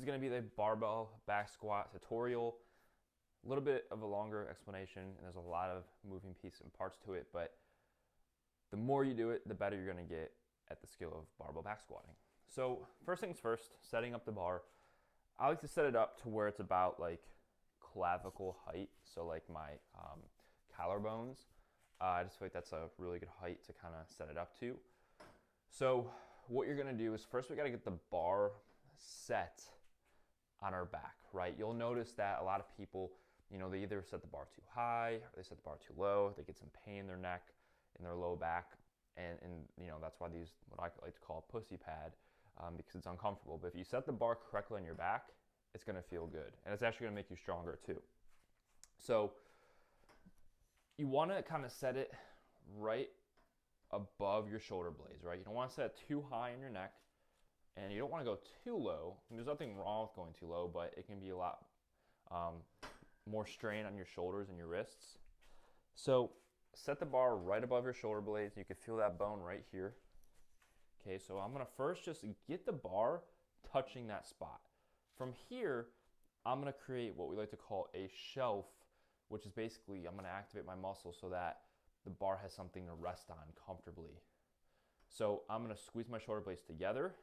going to be the barbell back squat tutorial. A little bit of a longer explanation, and there's a lot of moving pieces and parts to it, but the more you do it, the better you're going to get at the skill of barbell back squatting. So first things first, setting up the bar. I like to set it up to where it's about like clavicle height, so like my collarbones. I just feel like that's a really good height to kind of set it up to. So what you're gonna do is first we gotta get the bar set on our back, right? You'll notice that a lot of people, they either set the bar too high or they set the bar too low. They get some pain in their neck, in their low back, and that's why these, what I like to call a pussy pad, because it's uncomfortable. But if you set the bar correctly on your back, it's gonna feel good, and it's actually gonna make you stronger too. So you wanna kind of set it right above your shoulder blades, right? You don't wanna set it too high in your neck, and you don't wanna go too low. And there's nothing wrong with going too low, but it can be a lot more strain on your shoulders and your wrists. So set the bar right above your shoulder blades. You can feel that bone right here. Okay, so I'm gonna first just get the bar touching that spot. From here, I'm gonna create what we like to call a shelf, which is basically I'm gonna activate my muscles so that the bar has something to rest on comfortably. So I'm gonna squeeze my shoulder blades together,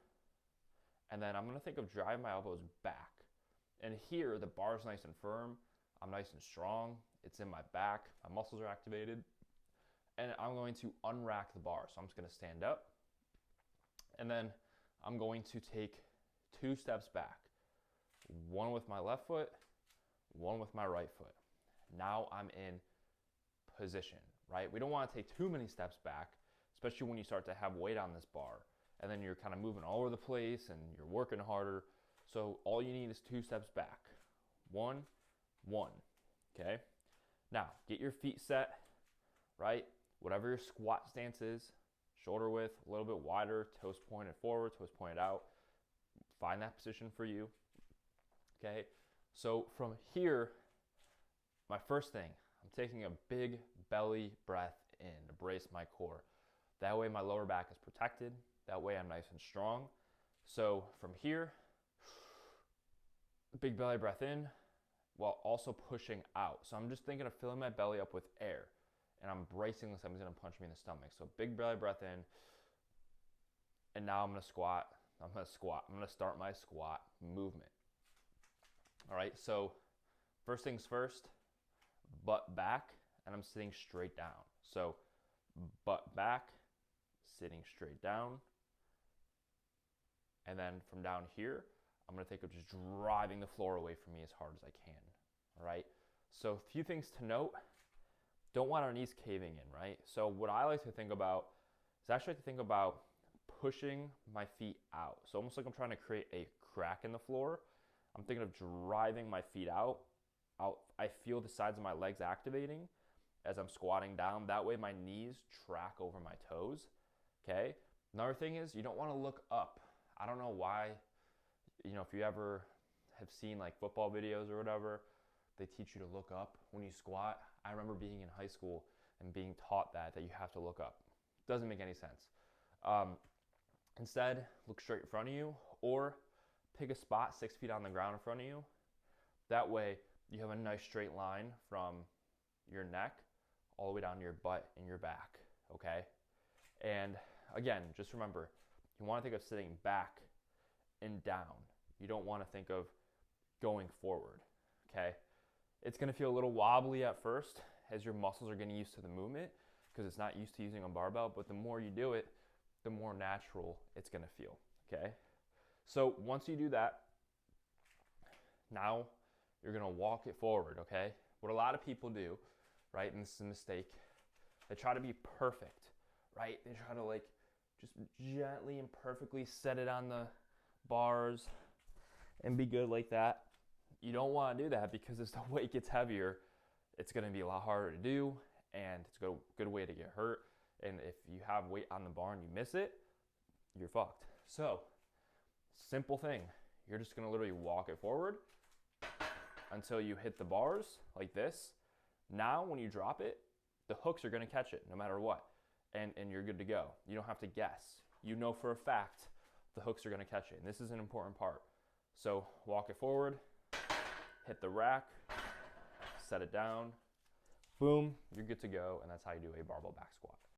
and then I'm gonna think of driving my elbows back. And here, the bar is nice and firm. I'm nice and strong. It's in my back. My muscles are activated. And I'm going to unrack the bar. So I'm just gonna stand up, and then I'm going to take 2 steps back. One with my left foot, one with my right foot. Now I'm in position, right? We don't want to take too many steps back, especially when you start to have weight on this bar. And then you're kind of moving all over the place and you're working harder. So all you need is 2 steps back. 1, 1, okay? Now, get your feet set, right? Whatever your squat stance is, shoulder width, a little bit wider, toes pointed forward, toes pointed out. Find that position for you, okay? So from here, my first thing, I'm taking a big belly breath in to brace my core. That way my lower back is protected. That way I'm nice and strong. So from here, big belly breath in while also pushing out. So I'm just thinking of filling my belly up with air, and I'm bracing this. Something's gonna punch me in the stomach. So big belly breath in, and now I'm gonna squat. I'm gonna start my squat movement. All right, so first things first, butt back, and I'm sitting straight down. So butt back, sitting straight down. And then from down here, I'm gonna think of just driving the floor away from me as hard as I can, all right? So a few things to note. Don't want our knees caving in, right? So what I like to think about is actually like to think about pushing my feet out. So almost like I'm trying to create a crack in the floor. I'm thinking of driving my feet out. I feel the sides of my legs activating as I'm squatting down. That way my knees track over my toes, okay? Another thing is you don't wanna look up. I don't know why, if you ever have seen like football videos or whatever, they teach you to look up when you squat. I remember being in high school and being taught that you have to look up. Doesn't make any sense. Instead, look straight in front of you, or pick a spot 6 feet on the ground in front of you. That way you have a nice straight line from your neck all the way down to your butt and your back, okay? And again, just remember, you want to think of sitting back and down. You don't want to think of going forward, okay? It's going to feel a little wobbly at first as your muscles are getting used to the movement because it's not used to using a barbell, but the more you do it, the more natural it's going to feel, okay? So once you do that, now you're going to walk it forward, okay? What a lot of people do, right, and this is a mistake, they try to be perfect, right? They try to like just gently and perfectly set it on the bars and be good like that. You don't want to do that because as the weight gets heavier, it's going to be a lot harder to do, and it's a good way to get hurt. And if you have weight on the bar and you miss it, you're fucked. So, simple thing. You're just going to literally walk it forward until you hit the bars like this. Now, when you drop it, the hooks are going to catch it no matter what. And you're good to go. You don't have to guess. You know for a fact the hooks are going to catch it. And this is an important part. So walk it forward, hit the rack, set it down, boom, you're good to go, and that's how you do a barbell back squat.